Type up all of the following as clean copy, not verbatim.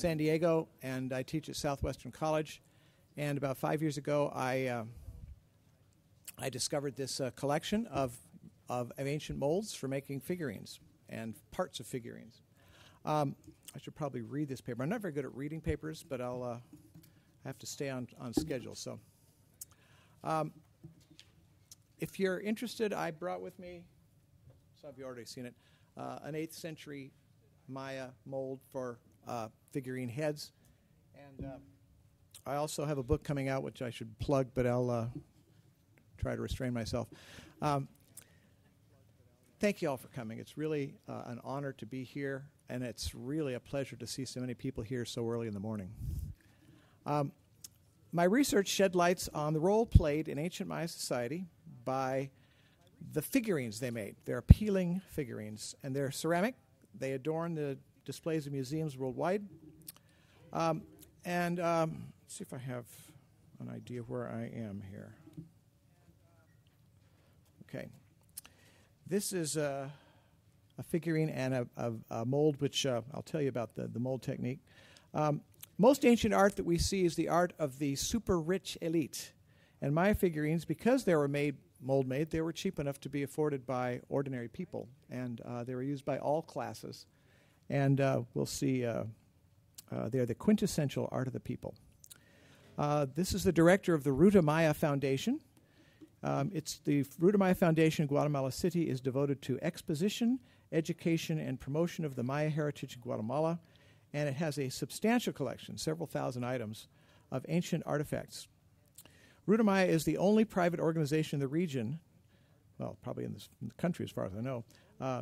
San Diego, and I teach at Southwestern College. And about 5 years ago, I discovered this collection of ancient molds for making figurines and parts of figurines. I should probably read this paper. I'm not very good at reading papers, but I'll have to stay on schedule. So, if you're interested, I brought with me, some of you already seen it, an 8th century Maya mold for figurine heads. And I also have a book coming out, which I should plug, but I'll try to restrain myself. Thank you all for coming. It's really an honor to be here, and it's really a pleasure to see so many people here so early in the morning. My research shed lights on the role played in ancient Maya society by the figurines they made. They're appealing figurines, and they're ceramic. They adorn the displays of museums worldwide. Let's see if I have an idea where I am here. Okay. This is a figurine and a mold, which I'll tell you about the mold technique. Most ancient art that we see is the art of the super rich elite. And Maya figurines, because they were mold-made, they were cheap enough to be afforded by ordinary people. And they were used by all classes. And we'll see they're the quintessential art of the people. This is the director of the Ruta Maya Foundation. It's the Ruta Maya Foundation in Guatemala City is devoted to exposition, education, and promotion of the Maya heritage in Guatemala. And it has a substantial collection, several thousand items, of ancient artifacts. Ruta Maya is the only private organization in the region, well, probably in the country as far as I know,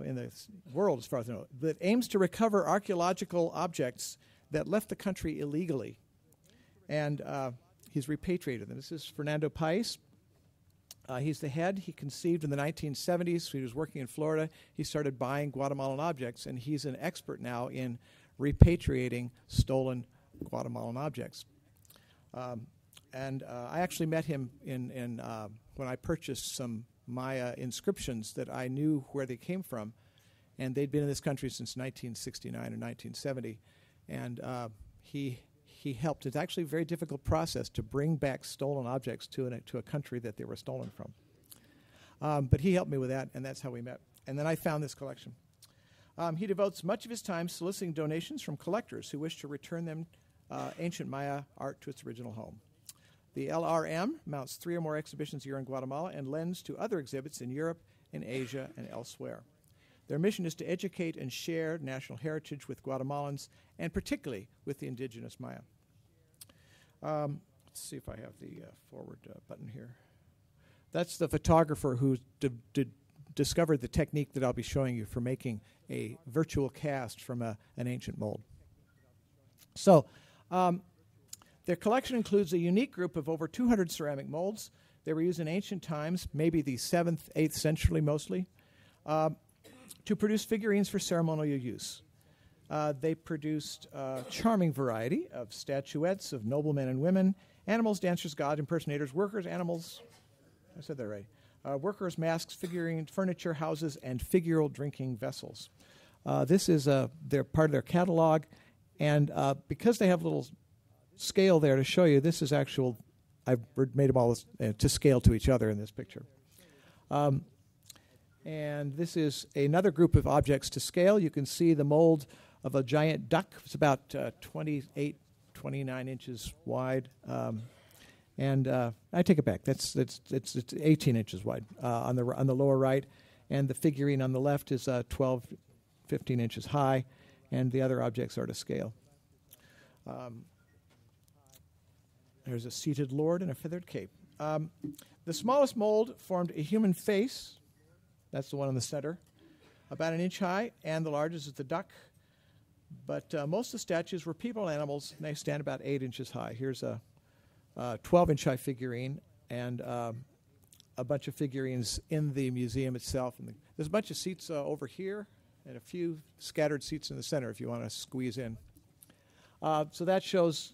in the world as far as I know, that aims to recover archaeological objects that left the country illegally. And he's repatriated them. This is Fernando Pais. He's the head. He conceived in the 1970s. So he was working in Florida. He started buying Guatemalan objects, and he's an expert now in repatriating stolen Guatemalan objects. I actually met him in when I purchased some Maya inscriptions that I knew where they came from, and they'd been in this country since 1969 or 1970, and he helped. It's actually a very difficult process to bring back stolen objects to a country that they were stolen from. But he helped me with that, and that's how we met. And then I found this collection. He devotes much of his time soliciting donations from collectors who wish to return them ancient Maya art to its original home. The LRM mounts 3 or more exhibitions a year in Guatemala and lends to other exhibits in Europe, in Asia, and elsewhere. Their mission is to educate and share national heritage with Guatemalans, and particularly with the indigenous Maya. Let's see if I have the forward button here. That's the photographer who discovered the technique that I'll be showing you for making a virtual cast from an ancient mold. So, their collection includes a unique group of over 200 ceramic molds. They were used in ancient times, maybe the 7th, 8th century mostly, to produce figurines for ceremonial use. They produced a charming variety of statuettes of noblemen and women, animals, dancers, gods, impersonators, workers, animals, I said that right, workers, masks, figurine, furniture, houses, and figural drinking vessels. This is their part of their catalog, and because they have a little scale there to show you, this is actual, I've made them all to scale to each other in this picture. And this is another group of objects to scale. You can see the mold of a giant duck. It's about 28, 29 inches wide. I take it back. It's 18 inches wide on the lower right, and the figurine on the left is 12, 15 inches high, and the other objects are to scale. There's a seated lord and a feathered cape. The smallest mold formed a human face. That's the one in the center, about an inch high, and the largest is the duck. But most of the statues were people and animals, and they stand about 8 inches high. Here's a 12-inch high figurine and a bunch of figurines in the museum itself. And there's a bunch of seats over here and a few scattered seats in the center if you want to squeeze in. So that shows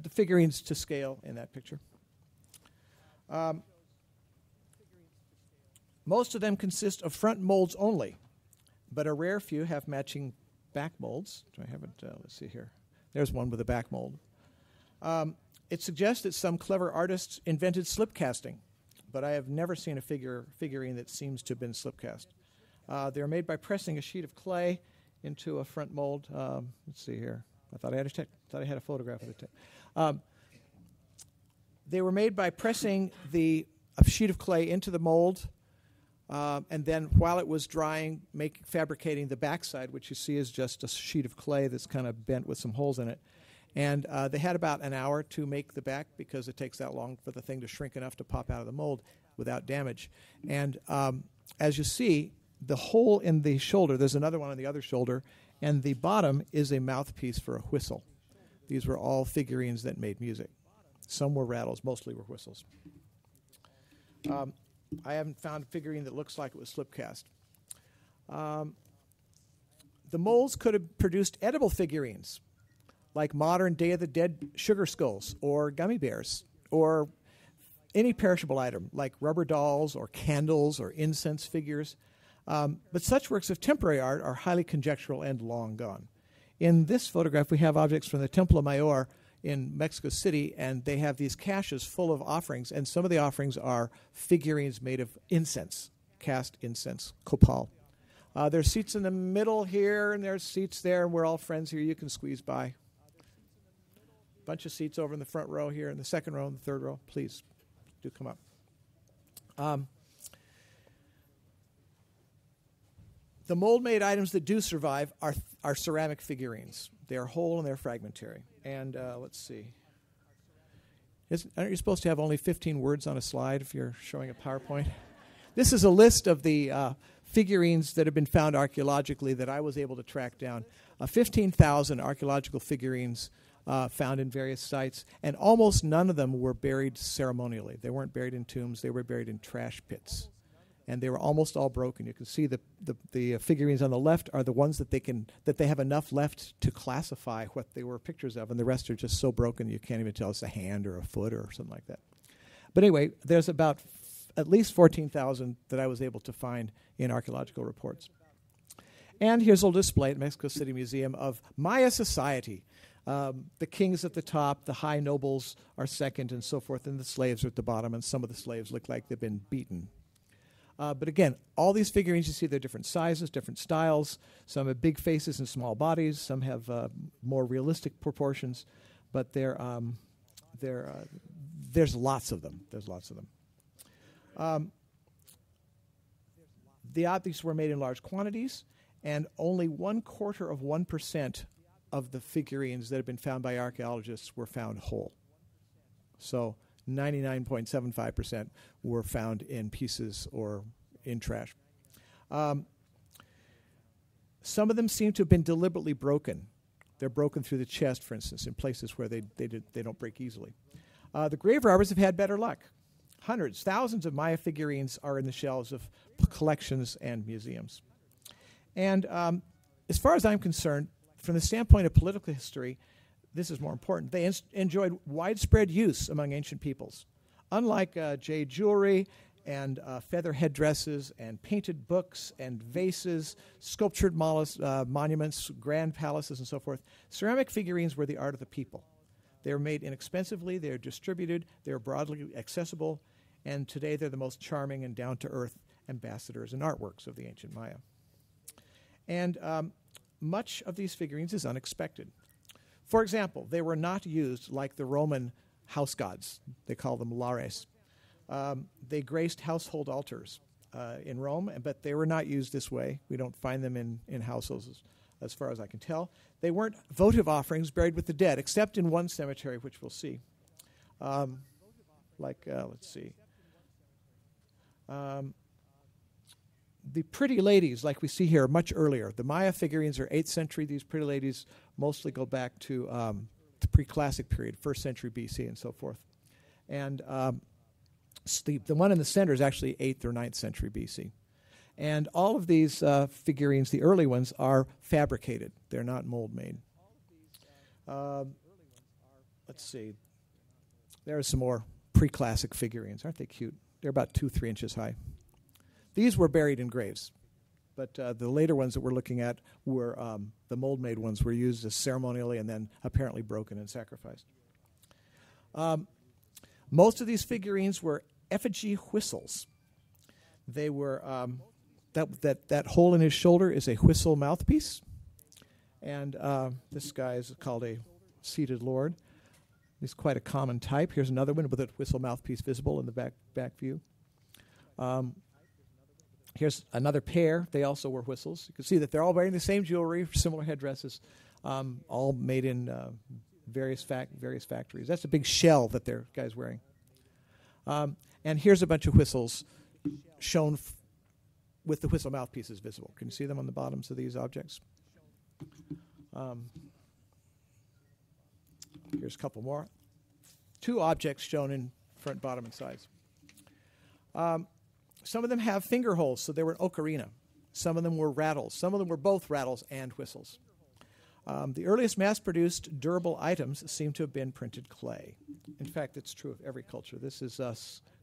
the figurines to scale in that picture. Most of them consist of front molds only, but a rare few have matching back molds. Do I have it? Let's see here. There's one with a back mold. It suggests that some clever artists invented slip casting, but I have never seen a figurine that seems to have been slip cast. They're made by pressing a sheet of clay into a front mold. Let's see here. I thought I had a photograph of it. They were made by pressing a sheet of clay into the mold, and then while it was drying, fabricating the backside, which you see is just a sheet of clay that's kind of bent with some holes in it. And they had about an hour to make the back because it takes that long for the thing to shrink enough to pop out of the mold without damage. And as you see, the hole in the shoulder, there's another one on the other shoulder, and the bottom is a mouthpiece for a whistle. These were all figurines that made music. Some were rattles, mostly were whistles. I haven't found a figurine that looks like it was slip cast. The molds could have produced edible figurines, like modern Day of the Dead sugar skulls or gummy bears, or any perishable item like rubber dolls or candles or incense figures. But such works of temporary art are highly conjectural and long gone. In this photograph, we have objects from the Templo Mayor in Mexico City, and they have these caches full of offerings, and some of the offerings are figurines made of incense, cast incense, copal. There's seats in the middle here, and there's seats there, and we're all friends here. You can squeeze by. Bunch of seats over in the front row here, in the second row and the third row. Please do come up. The mold-made items that do survive are ceramic figurines. They're whole and they're fragmentary. And let's see. Aren't you supposed to have only 15 words on a slide if you're showing a PowerPoint? This is a list of the figurines that have been found archaeologically that I was able to track down. 15,000 archaeological figurines found in various sites, and almost none of them were buried ceremonially. They weren't buried in tombs. They were buried in trash pits. And they were almost all broken. You can see the figurines on the left are the ones that they have enough left to classify what they were pictures of, and the rest are just so broken you can't even tell it's a hand or a foot or something like that. But anyway, there's about at least 14,000 that I was able to find in archaeological reports. And here's a little display at Mexico City Museum of Maya society. The kings at the top, the high nobles are second, and so forth, and the slaves are at the bottom, and some of the slaves look like they've been beaten. But again, all these figurines, you see, they're different sizes, different styles. Some have big faces and small bodies. Some have more realistic proportions. But there's lots of them. There's lots of them. The objects were made in large quantities, and only 0.25% of the figurines that have been found by archaeologists were found whole. So 99.75% were found in pieces or in trash. Some of them seem to have been deliberately broken. They're broken through the chest, for instance, in places where they don't break easily. The grave robbers have had better luck. Hundreds, thousands of Maya figurines are in the shelves of collections and museums. And as far as I'm concerned, from the standpoint of political history, this is more important. They enjoyed widespread use among ancient peoples. Unlike jade jewelry and feather headdresses and painted books and vases, sculptured monuments, grand palaces, and so forth, ceramic figurines were the art of the people. They were made inexpensively, they are distributed, they are broadly accessible, and today they're the most charming and down-to-earth ambassadors and artworks of the ancient Maya. And much of these figurines is unexpected. For example, they were not used like the Roman house gods. They call them lares. They graced household altars in Rome, but they were not used this way. We don't find them in households as far as I can tell. They weren't votive offerings buried with the dead, except in one cemetery, which we'll see. Let's see. The pretty ladies, like we see here, are much earlier. The Maya figurines are 8th century. These pretty ladies mostly go back to the pre-classic period, 1st century BC and so forth. And the one in the center is actually 8th or 9th century BC. And all of these figurines, the early ones, are fabricated. They're not mold-made. Let's see. There are some more pre-classic figurines. Aren't they cute? They're about 2-3 inches high. These were buried in graves. But the later ones that we're looking at were the mold-made ones were used as ceremonially and then apparently broken and sacrificed. Most of these figurines were effigy whistles. They were that hole in his shoulder is a whistle mouthpiece, and this guy is called a seated lord. He's quite a common type. Here's another one with a whistle mouthpiece visible in the back view. Here's another pair. They also were whistles. You can see that they're all wearing the same jewelry, similar headdresses, all made in various factories. That's a big shell that their guy's wearing. And here's a bunch of whistles shown with the whistle mouthpieces visible. Can you see them on the bottoms of these objects? Here's a couple more. 2 objects shown in front, bottom, and sides. Some of them have finger holes, so they were an ocarina. Some of them were rattles. Some of them were both rattles and whistles. The earliest mass-produced durable items seem to have been printed clay. In fact, it's true of every culture. This is a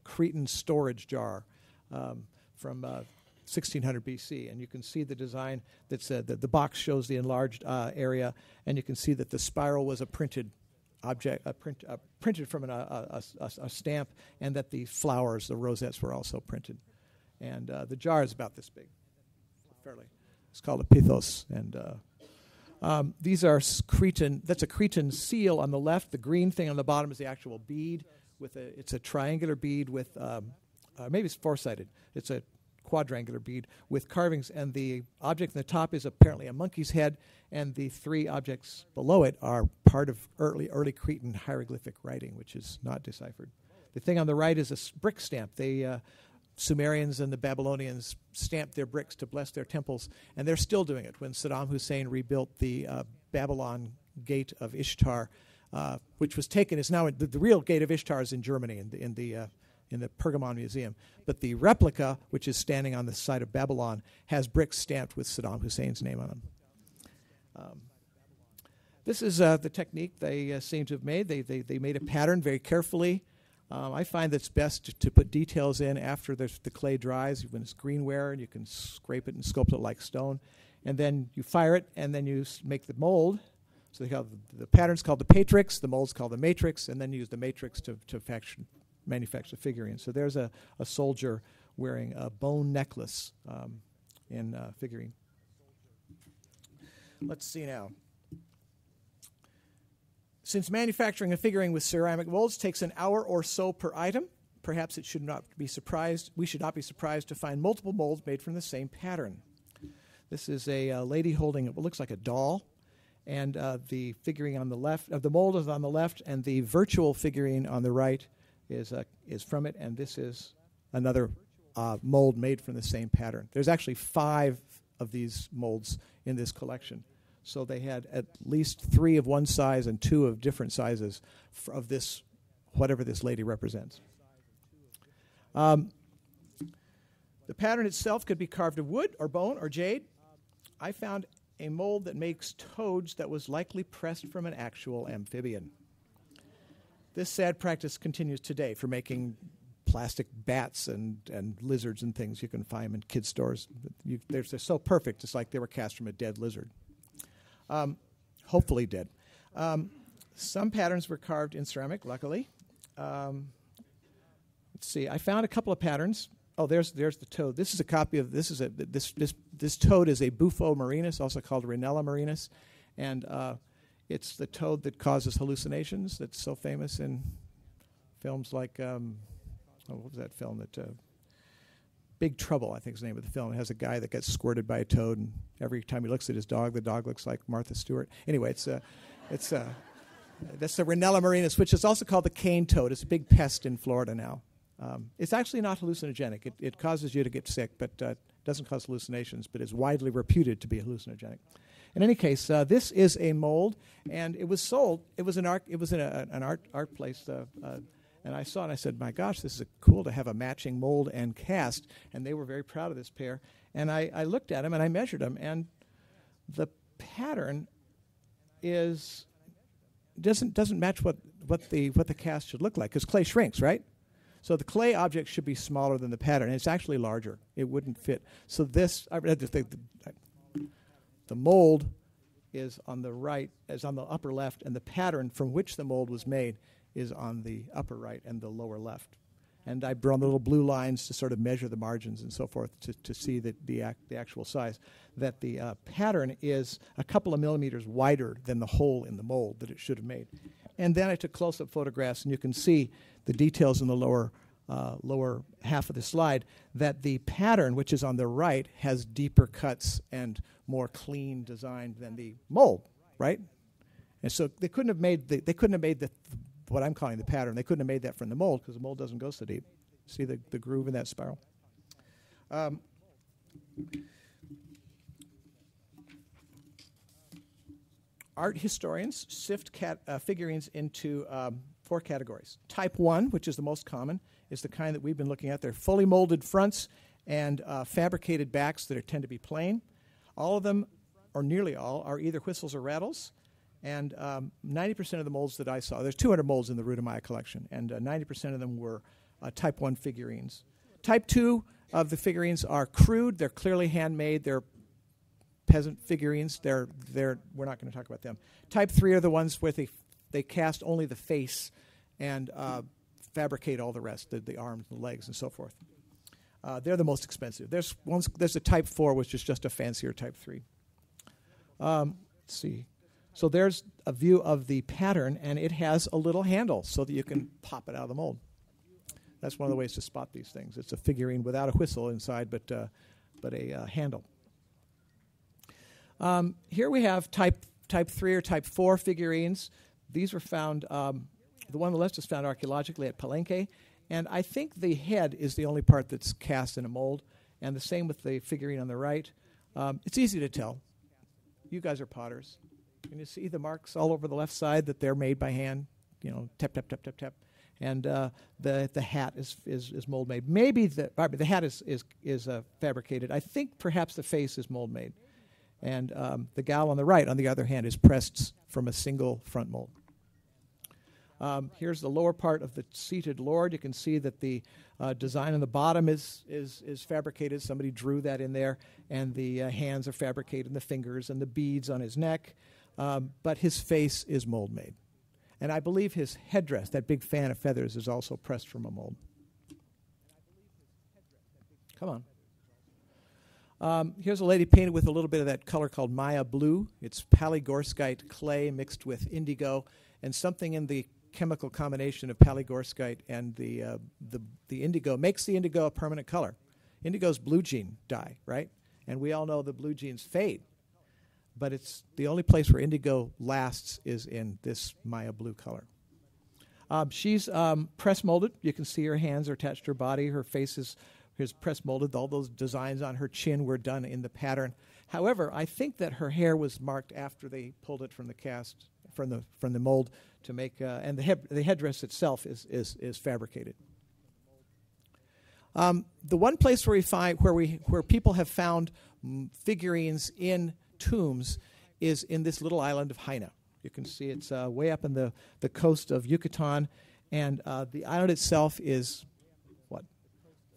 Cretan storage jar from 1600 BC, and you can see the design that said that the box shows the enlarged area, and you can see that the spiral was a printed object, printed from a stamp, and that the flowers, the rosettes, were also printed. And the jar is about this big, fairly. It's called a pithos, and these are Cretan. That's a Cretan seal on the left. The green thing on the bottom is the actual bead. It's a triangular bead with maybe it's 4-sided. It's a quadrangular bead with carvings, and the object in the top is apparently a monkey's head, and the 3 objects below it are part of early Cretan hieroglyphic writing, which is not deciphered. The thing on the right is a brick stamp. The Sumerians and the Babylonians stamped their bricks to bless their temples, and they're still doing it. When Saddam Hussein rebuilt the Babylon Gate of Ishtar, which was taken, is now the real Gate of Ishtar is in Germany in the Pergamon Museum. But the replica, which is standing on the site of Babylon, has bricks stamped with Saddam Hussein's name on them. This is the technique they seem to have made. They made a pattern very carefully. I find that it's best to put details in after the clay dries, when it's greenware, and you can scrape it and sculpt it like stone. And then you fire it, and then you make the mold. So they have the pattern's called the patrix, the mold's called the matrix, and then you use the matrix to manufacture the figurine. So there's a soldier wearing a bone necklace in figurine. Let's see now. Since manufacturing a figurine with ceramic molds takes an hour or so per item, perhaps we should not be surprised to find multiple molds made from the same pattern. This is a lady holding what looks like a doll, and the figurine on the left, the mold is on the left, and the virtual figurine on the right is from it, and this is another mold made from the same pattern. There's actually 5 of these molds in this collection. So they had at least 3 of one size and 2 of different sizes of this, whatever this lady represents. The pattern itself could be carved of wood or bone or jade. I found a mold that makes toads that was likely pressed from an actual amphibian. This sad practice continues today for making plastic bats and lizards and things. You can find them in kids' stores. They're so perfect, it's like they were cast from a dead lizard. Hopefully dead. Some patterns were carved in ceramic, luckily. Let's see. I found a couple of patterns. Oh, there's the toad. This is a copy of this toad is a Bufo marinus, also called Rhinella marinus, and it's the toad that causes hallucinations. That's so famous in films like what was that film that? Big Trouble, I think is the name of the film. It has a guy that gets squirted by a toad, and every time he looks at his dog, the dog looks like Martha Stewart. Anyway, that's the Rhinella marinus, which is also called the cane toad. It's a big pest in Florida now. It's actually not hallucinogenic. It causes you to get sick, but doesn't cause hallucinations, but is widely reputed to be hallucinogenic. In any case, this is a mold, and it was sold. It was in an art place. And I saw it and I said, my gosh, this is cool to have a matching mold and cast. And they were very proud of this pair. And I looked at them and I measured them. And the pattern doesn't match what the cast should look like, because clay shrinks, right? So the clay object should be smaller than the pattern. It's actually larger. It wouldn't fit. So this, I read the mold is on the right, is on the upper left, and the pattern from which the mold was made is on the upper right and the lower left. And I drawn the little blue lines to sort of measure the margins and so forth to see the actual size. That the pattern is a couple of millimeters wider than the hole in the mold that it should have made. And then I took close-up photographs, and you can see the details in the lower half of the slide, that the pattern, which is on the right, has deeper cuts and more clean design than the mold, right? And so they couldn't have made what I'm calling the pattern. They couldn't have made that from the mold because the mold doesn't go so deep. See the groove in that spiral? Art historians sift figurines into 4 categories. Type 1, which is the most common, is the kind that we've been looking at. They're fully molded fronts and fabricated backs that tend to be plain. All of them, or nearly all, are either whistles or rattles. And 90% of the molds that I saw, there's 200 molds in the Rudamaya collection, and 90% of them were Type 1 figurines. Type 2 of the figurines are crude. They're clearly handmade. They're peasant figurines. We're not going to talk about them. Type 3 are the ones where they cast only the face and fabricate all the rest, the arms, the legs, and so forth. They're the most expensive. There's a Type 4, which is just a fancier Type 3. Let's see. So there's a view of the pattern, and it has a little handle so that you can pop it out of the mold. That's one of the ways to spot these things. It's a figurine without a whistle inside, but a handle. Here we have type 3 or Type 4 figurines. These were found, the one on the left is found archaeologically at Palenque, and I think the head is the only part that's cast in a mold, and the same with the figurine on the right. It's easy to tell. You guys are potters. Can you see the marks all over the left side that they're made by hand? You know, tap, tap, tap, tap, tap. And the hat is mold made. Maybe the hat is fabricated. I think perhaps the face is mold made. And the gal on the right, on the other hand, is pressed from a single front mold. Here's the lower part of the seated lord. You can see that the design on the bottom is fabricated. Somebody drew that in there. And the hands are fabricated, and the fingers, and the beads on his neck. But his face is mold made. And I believe his headdress, that big fan of feathers, is also pressed from a mold. Come on. Here's a lady painted with a little bit of that color called Maya blue. It's palygorskite clay mixed with indigo, and something in the chemical combination of palygorskite and the indigo makes the indigo a permanent color. Indigo's blue gene dye, right? And we all know the blue genes fade. But it's the only place where indigo lasts is in this Maya blue color. She's press molded. You can see her hands are attached to her body. Her face is press molded. All those designs on her chin were done in the pattern. However, I think that her hair was marked after they pulled it from the cast, from the mold to make, and the headdress itself is fabricated. The one place where people have found figurines in tombs is in this little island of Haina. You can see it's way up in the coast of Yucatan, and the island itself is,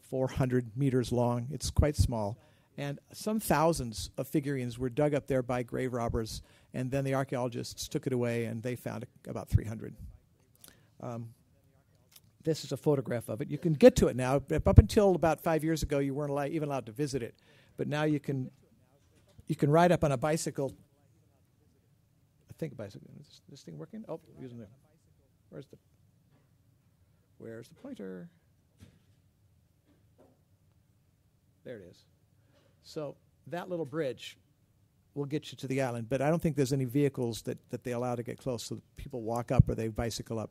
400 meters long. It's quite small, and some thousands of figurines were dug up there by grave robbers, and then the archaeologists took it away, and they found about 300. This is a photograph of it. You can get to it now. Up until about 5 years ago, you weren't even allowed to visit it, but now you can ride up on a bicycle. I think a bicycle. Is this thing working? Oh, using the. Where's the pointer? There it is. So that little bridge will get you to the island, but I don't think there's any vehicles that they allow to get close, so people walk up or they bicycle up.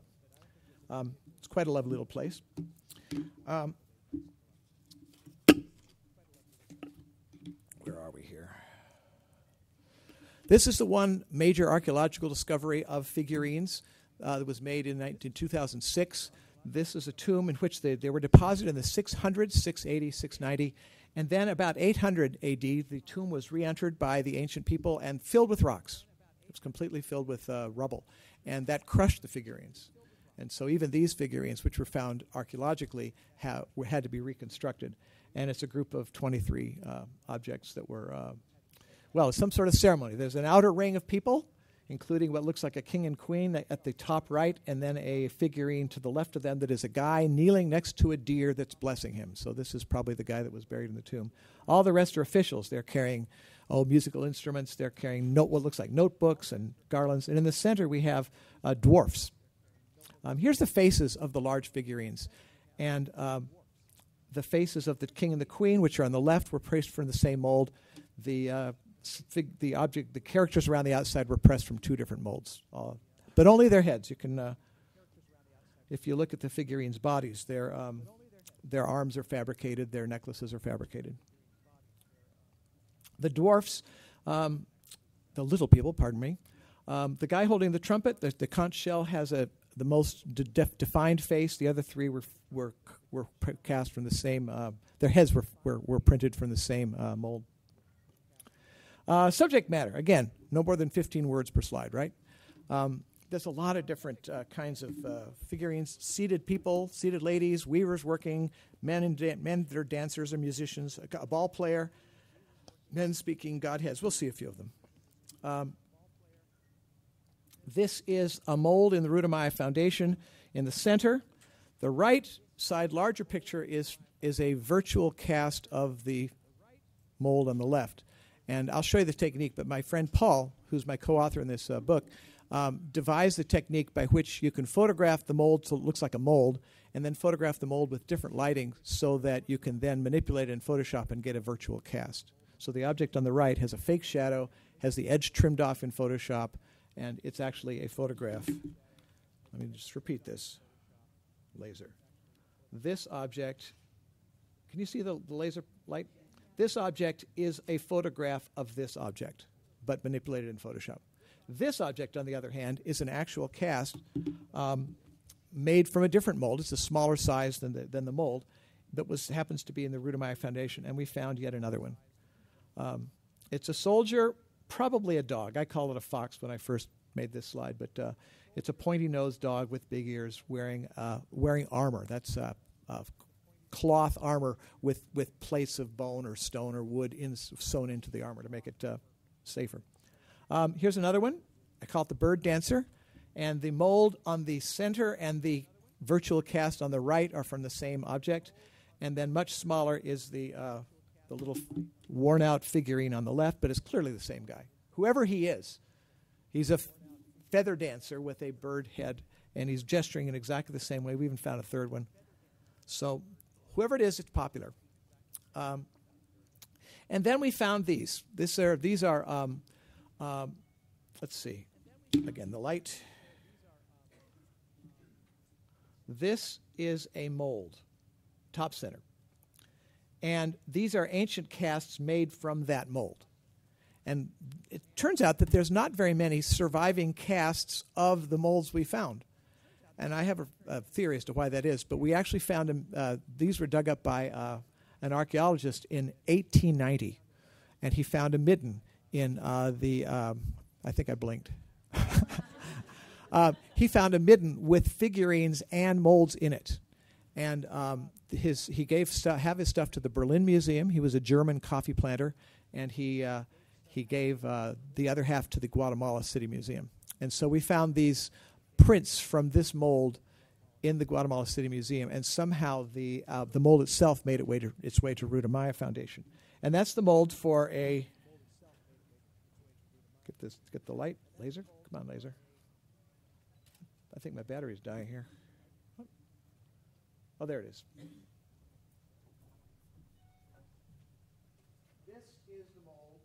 It's quite a lovely little place. Where are we here? This is the one major archaeological discovery of figurines that was made in 2006. This is a tomb in which they were deposited in the 600s, 680, 690, and then about 800 AD, the tomb was re-entered by the ancient people and filled with rocks. It was completely filled with rubble, and that crushed the figurines. And so even these figurines, which were found archaeologically, had to be reconstructed. And it's a group of 23 objects that were, it's some sort of ceremony. There's an outer ring of people, including what looks like a king and queen at the top right, and then a figurine to the left of them that is a guy kneeling next to a deer that's blessing him. So this is probably the guy that was buried in the tomb. All the rest are officials. They're carrying musical instruments. They're carrying what looks like notebooks and garlands. And in the center we have dwarfs. Here's the faces of the large figurines. And the faces of the king and the queen, which are on the left, were pressed from the same mold. The characters around the outside were pressed from two different molds, but only their heads. You can, if you look at the figurines' bodies, their arms are fabricated, their necklaces are fabricated. The dwarfs, the little people, pardon me, the guy holding the trumpet, the conch shell has the most defined face. The other three were cast from the same. Their heads were printed from the same mold. Subject matter, again, no more than 15 words per slide, right? There's a lot of different kinds of figurines. Seated people, seated ladies, weavers working, men that are dancers or musicians, a ball player, men speaking Godheads. We'll see a few of them. This is a mold in the Rudamaya Foundation in the center. The right side larger picture is a virtual cast of the mold on the left. And I'll show you the technique, but my friend Paul, who's my co-author in this book, devised the technique by which you can photograph the mold so it looks like a mold, and then photograph the mold with different lighting so that you can then manipulate it in Photoshop and get a virtual cast. So the object on the right has a fake shadow, has the edge trimmed off in Photoshop, and it's actually a photograph. Let me just repeat this. Laser. This object, can you see the laser light? This object is a photograph of this object, but manipulated in Photoshop. This object, on the other hand, is an actual cast made from a different mold. It's a smaller size than the mold, but happens to be in the Rudamaya Foundation, and we found yet another one. It's a soldier, probably a dog. I call it a fox when I first made this slide, but it's a pointy-nosed dog with big ears wearing armor. That's cloth armor with plates of bone or stone or wood sewn into the armor to make it safer. Here's another one. I call it the bird dancer. And the mold on the center and the virtual cast on the right are from the same object. And then much smaller is the little worn-out figurine on the left, but it's clearly the same guy. Whoever he is, he's a feather dancer with a bird head, and he's gesturing in exactly the same way. We even found a third one. So whoever it is, it's popular. And then we found these. These are let's see. Again, the light. This is a mold, top center. And these are ancient casts made from that mold. And it turns out that there's not very many surviving casts of the molds we found. And I have a theory as to why that is, but we actually found them. These were dug up by an archaeologist in 1890, and he found a midden in I think I blinked. He found a midden with figurines and molds in it, and he gave his stuff to the Berlin Museum. He was a German coffee planter, and he gave the other half to the Guatemala City Museum. And so we found these prints from this mold in the Guatemala City Museum, and somehow the mold itself made its way to Rudamaya Foundation. And that's the mold for a... Get the light, laser. Come on, laser. I think my battery's dying here. Oh, there it is. This is the mold.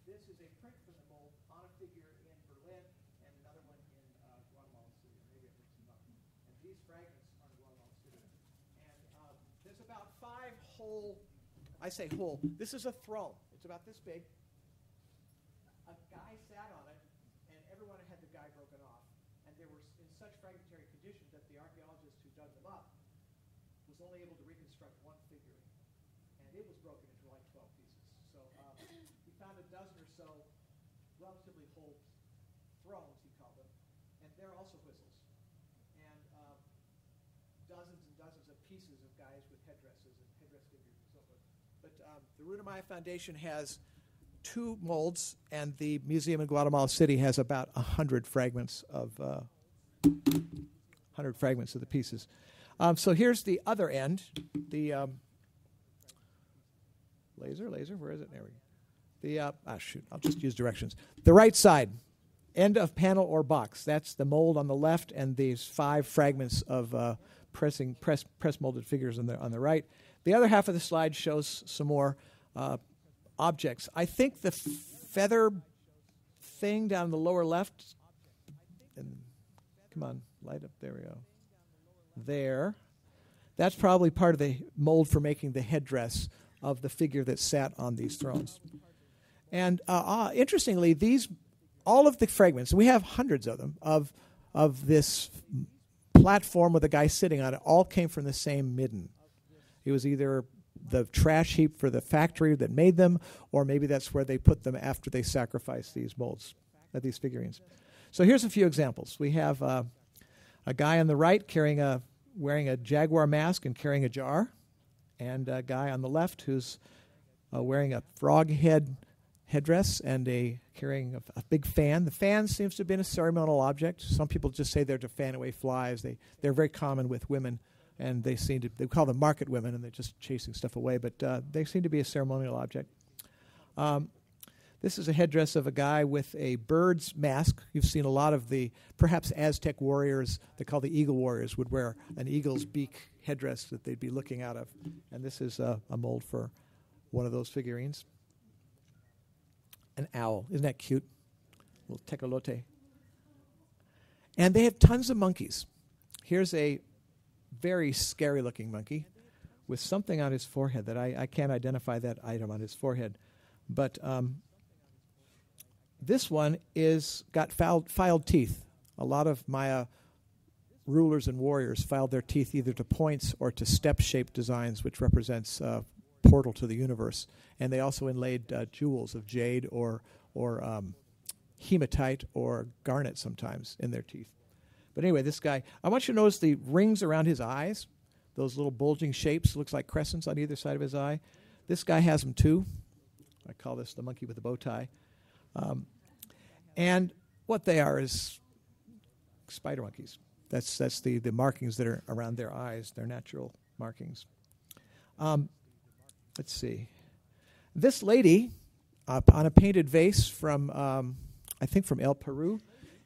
This is a print from the mold on a figure in Berlin and another one in Guatemala City. Maybe I mixed them up. And these fragments are in Guatemala City. And there's about 5 whole, I say whole, this is a throne. It's about this big. A guy sat on it, and everyone had the guy broken off. And they were in such fragmentary condition that the archaeologist who dug them up was only able to reconstruct one figurine. And it was broken into like 12 pieces. So he found a dozen or so relatively whole thrones, he called them, and they're also whistles. And pieces of guys with headdresses and headdress figures and so forth. But the Runamaya Foundation has 2 molds, and the museum in Guatemala City has about 100 fragments of the pieces. So here's the other end. The laser, where is it? There we go. I'll just use directions. The right side, end of panel or box. That's the mold on the left, and these 5 fragments of press molded figures on the right. The other half of the slide shows some more objects. I think the feather thing down the lower left, and come on, light up, there we go. There. That's probably part of the mold for making the headdress of the figure that sat on these thrones. And interestingly, all of the fragments, we have hundreds of them, of this platform with a guy sitting on it, all came from the same midden. It was either the trash heap for the factory that made them, or maybe that's where they put them after they sacrificed these molds, these figurines. So here's a few examples. We have a guy on the right wearing a jaguar mask and carrying a jar, and a guy on the left who's wearing a frog headdress and carrying a big fan. The fan seems to have been a ceremonial object. Some people just say they're to fan away flies. They're very common with women, and they call them market women, and they're just chasing stuff away, but they seem to be a ceremonial object. This is a headdress of a guy with a bird's mask. You've seen a lot of the, perhaps Aztec warriors, they call the eagle warriors, would wear an eagle's beak headdress that they'd be looking out of. And this is a mold for one of those figurines. An owl. Isn't that cute? A little tecolote. And they have tons of monkeys. Here's a very scary-looking monkey with something on his forehead that I can't identify that item on his forehead. But this one got filed teeth. A lot of Maya rulers and warriors filed their teeth either to points or to step-shaped designs, which represents portal to the universe. And they also inlaid jewels of jade or hematite or garnet sometimes in their teeth. But anyway, this guy, I want you to notice the rings around his eyes, those little bulging shapes, looks like crescents on either side of his eye. This guy has them too. I call this the monkey with the bow tie. And what they are is spider monkeys. That's the markings that are around their eyes, their natural markings. Let's see. This lady, on a painted vase from, I think from El Peru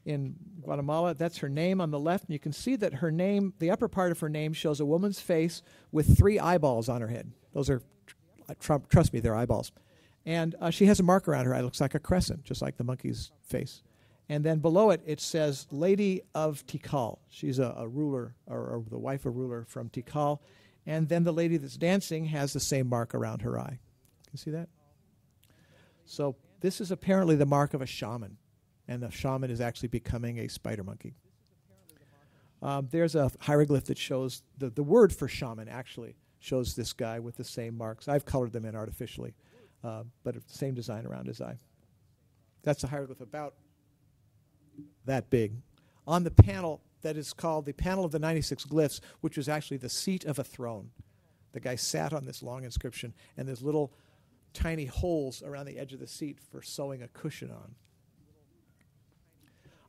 in Guatemala, that's her name on the left. And you can see that her name, the upper part of her name, shows a woman's face with 3 eyeballs on her head. Those are, trust me, they're eyeballs. And she has a mark around her eye. It looks like a crescent, just like the monkey's face. And then below it, it says Lady of Tikal. She's a ruler, or the wife of a ruler from Tikal. And then the lady that's dancing has the same mark around her eye. Can you see that? So this is apparently the mark of a shaman. And the shaman is actually becoming a spider monkey. There's a hieroglyph that shows the word for shaman actually shows this guy with the same marks. I've colored them in artificially. But it's the same design around his eye. That's a hieroglyph about that big. On the panel that is called the panel of the 96 glyphs, which was actually the seat of a throne. The guy sat on this long inscription, and there's little tiny holes around the edge of the seat for sewing a cushion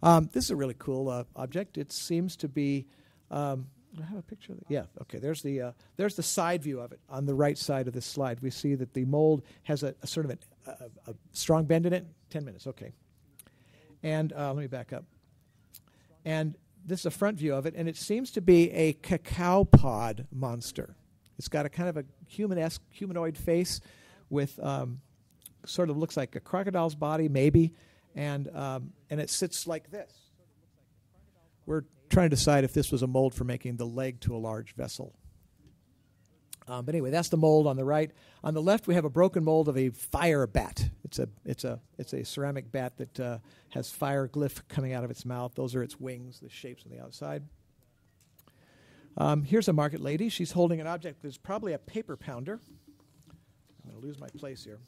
on. This is a really cool object. It seems to be... do I have a picture of it? Yeah, okay. There's the side view of it on the right side of this slide. We see that the mold has a sort of a strong bend in it. 10 minutes, okay. And let me back up. And this is a front view of it, and it seems to be a cacao pod monster. It's got a kind of a human-esque, humanoid face with sort of looks like a crocodile's body, maybe, and it sits like this. We're trying to decide if this was a mold for making the leg to a large vessel. But anyway, that's the mold on the right. On the left, we have a broken mold of a fire bat. It's a ceramic bat that has fire glyph coming out of its mouth. Those are its wings, the shapes on the outside. Here's a market lady. She's holding an object that's probably a paper pounder. I'm going to lose my place here.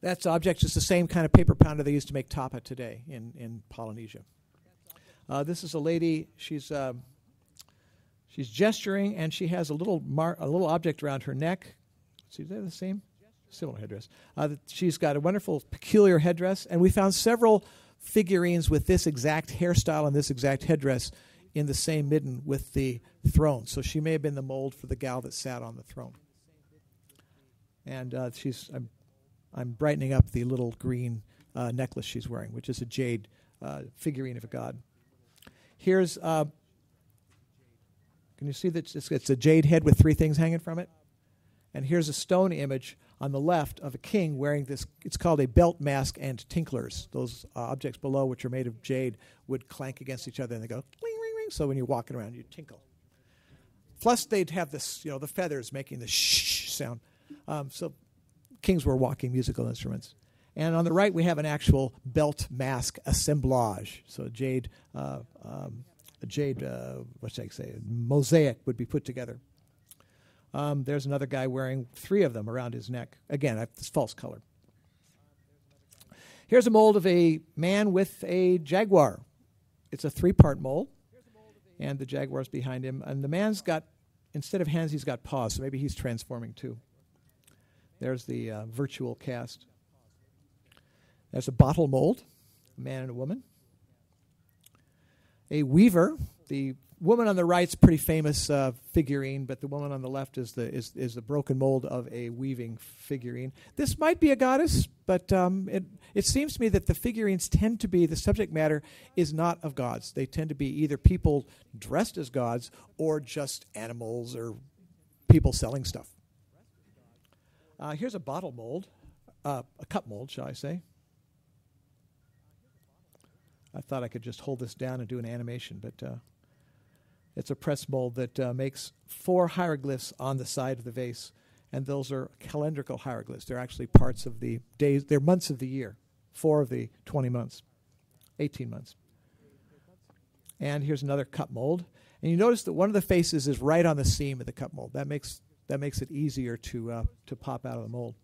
That object is the same kind of paper pounder they used to make tapa today in Polynesia. This is a lady. She's gesturing, and she has a little object around her neck. See, they're the same, similar headdress. She's got a wonderful, peculiar headdress, and we found several figurines with this exact hairstyle and this exact headdress in the same midden with the throne. So she may have been the mold for the gal that sat on the throne. And I'm brightening up the little green necklace she's wearing, which is a jade figurine of a god. Here's, can you see that it's a jade head with three things hanging from it? And here's a stone image on the left of a king wearing this. It's called a belt mask and tinklers. Those objects below, which are made of jade, would clank against each other and they go ring, ring, ring. So when you're walking around, you tinkle. Plus, they'd have this, the feathers making the shh sound. So kings were walking musical instruments. And on the right, we have an actual belt mask assemblage. So a jade, what should I say, mosaic would be put together. There's another guy wearing three of them around his neck. Again, it's false color. Here's a mold of a man with a jaguar. It's a three-part mold, and the jaguar's behind him. And the man's got, instead of hands, he's got paws, so maybe he's transforming too. There's the virtual cast. There's a bottle mold, a man and a woman. A weaver. The woman on the right's pretty famous figurine, but the woman on the left is the broken mold of a weaving figurine. This might be a goddess, but it seems to me that the figurines tend to be, the subject matter is not of gods. They tend to be either people dressed as gods or just animals or people selling stuff. Here's a bottle mold, a cup mold, shall I say. I thought I could just hold this down and do an animation, but it's a press mold that makes 4 hieroglyphs on the side of the vase, and those are calendrical hieroglyphs. They're actually parts of the days, they're months of the year, 4 of the 20 months, 18 months. And here's another cup mold. And you notice that one of the faces is right on the seam of the cup mold. That makes it easier to pop out of the mold.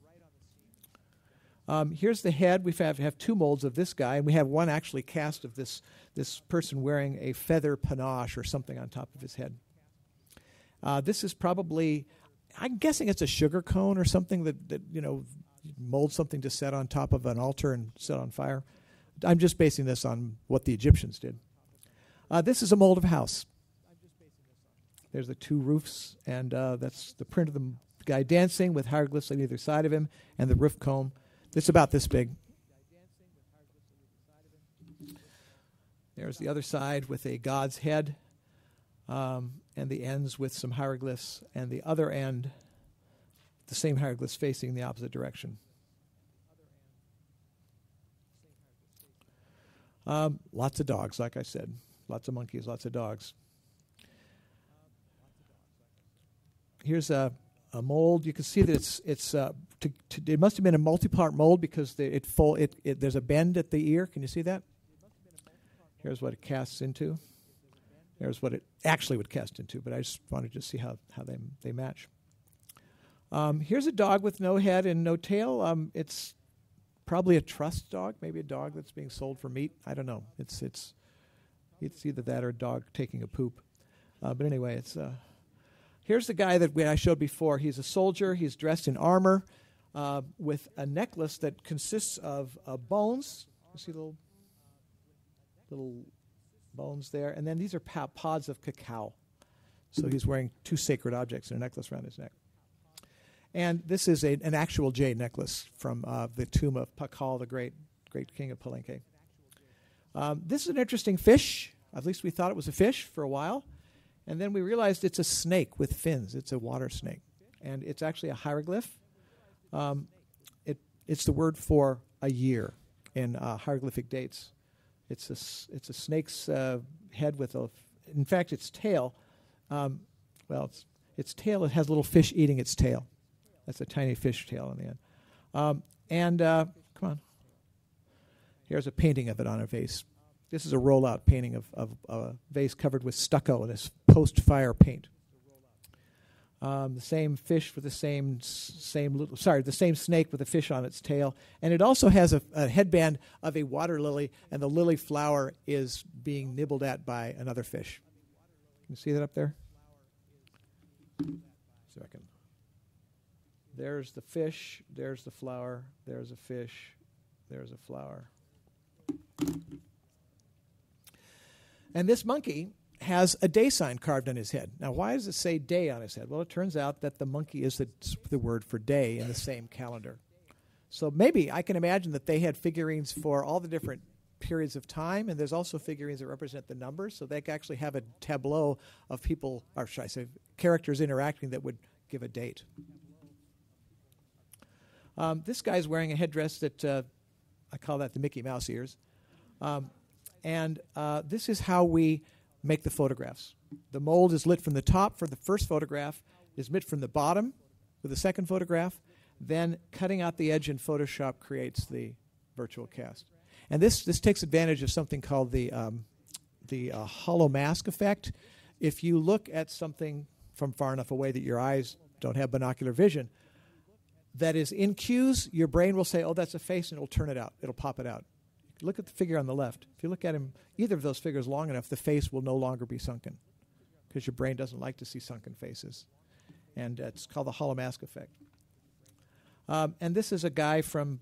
Here's the head. We have 2 molds of this guy, and we have one actually cast of this person wearing a feather panache or something on top of his head. This is probably, I'm guessing it's a sugar cone or something that molds something to set on top of an altar and set on fire. I'm just basing this on what the Egyptians did. This is a mold of a house. There's the 2 roofs, and that's the print of the guy dancing with hieroglyphs on either side of him and the roof comb. It's about this big. There's the other side with a god's head, and the ends with some hieroglyphs, and the other end, the same hieroglyphs facing the opposite direction. Lots of dogs, like I said. Lots of monkeys, lots of dogs. Here's a mold. You can see that it must have been a multi-part mold because there's a bend at the ear. Can you see that? Here's what it casts into. There's what it actually would cast into, but I just wanted to see how they match. Here's a dog with no head and no tail. It's probably a trust dog, maybe a dog that's being sold for meat. I don't know. It's either that or a dog taking a poop. But anyway, here's the guy that I showed before. He's a soldier. He's dressed in armor with a necklace that consists of bones. You see little bones there. And then these are pods of cacao. So he's wearing 2 sacred objects in a necklace around his neck. And this is an actual jade necklace from the tomb of Pakal, the great king of Palenque. This is an interesting fish. At least we thought it was a fish for a while. And then we realized it's a snake with fins. It's a water snake. And it's actually a hieroglyph. It's the word for a year in hieroglyphic dates. It's a snake's head with in fact, its tail. Its tail, it has a little fish eating its tail. That's a tiny fish tail on the end. Come on. Here's a painting of it on a vase. This is a rollout painting of a vase covered with stucco and this post-fire paint. The same fish with the same snake with a fish on its tail. And it also has a headband of a water lily, and the lily flower is being nibbled at by another fish. Can you see that up there? Second. There's the fish, there's the flower, there's a fish, there's a flower. And this monkey has a day sign carved on his head. Now, why does it say day on his head? Well, it turns out that the monkey is the word for day in the same calendar. So maybe I can imagine that they had figurines for all the different periods of time, and there's also figurines that represent the numbers, so they actually have a tableau of people, or should I say, characters interacting that would give a date. This guy's wearing a headdress that I call that the Mickey Mouse ears. And this is how we make the photographs. The mold is lit from the top for the first photograph, is lit from the bottom for the second photograph, then cutting out the edge in Photoshop creates the virtual cast. And this takes advantage of something called the hollow mask effect. If you look at something from far enough away that your eyes don't have binocular vision, that is in cues, your brain will say, oh, that's a face, and it'll turn it out. It'll pop it out. Look at the figure on the left. If you look at him, either of those figures long enough, the face will no longer be sunken because your brain doesn't like to see sunken faces. And it's called the hollow mask effect. And this is a guy from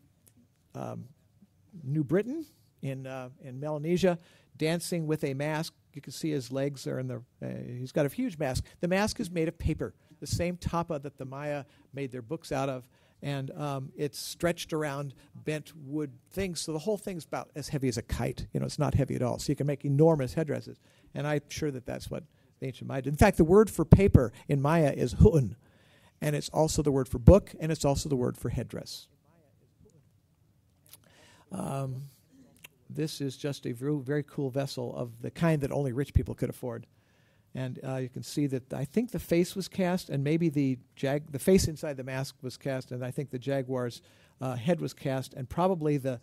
New Britain in Melanesia dancing with a mask. You can see his legs are in the... he's got a huge mask. The mask is made of paper, the same tapa that the Maya made their books out of. And it's stretched around bent wood things, so the whole thing's about as heavy as a kite. You know, it's not heavy at all. So you can make enormous headdresses. And I'm sure that that's what the ancient Maya did. In fact, the word for paper in Maya is hu'un. And it's also the word for book, and it's also the word for headdress. This is just a very cool vessel of the kind that only rich people could afford. And you can see that I think the face was cast, and maybe the face inside the mask was cast, and I think the jaguar's head was cast, and probably the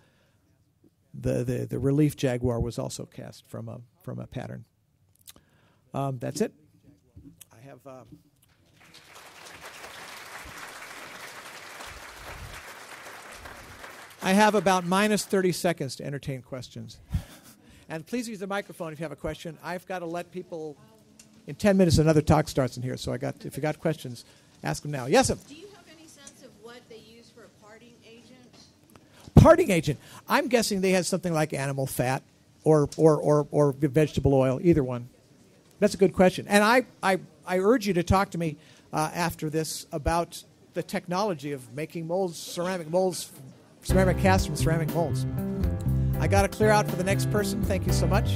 relief jaguar was also cast from a pattern. That's it. I have about minus 30 seconds to entertain questions. And please use the microphone if you have a question. I've got to let people... In 10 minutes, another talk starts in here, so if you got questions, ask them now. Yes, sir? Do you have any sense of what they use for a parting agent? Parting agent. I'm guessing they had something like animal fat or vegetable oil, either one. That's a good question. And I urge you to talk to me after this about the technology of making molds, ceramic casts from ceramic molds. I got to clear out for the next person. Thank you so much.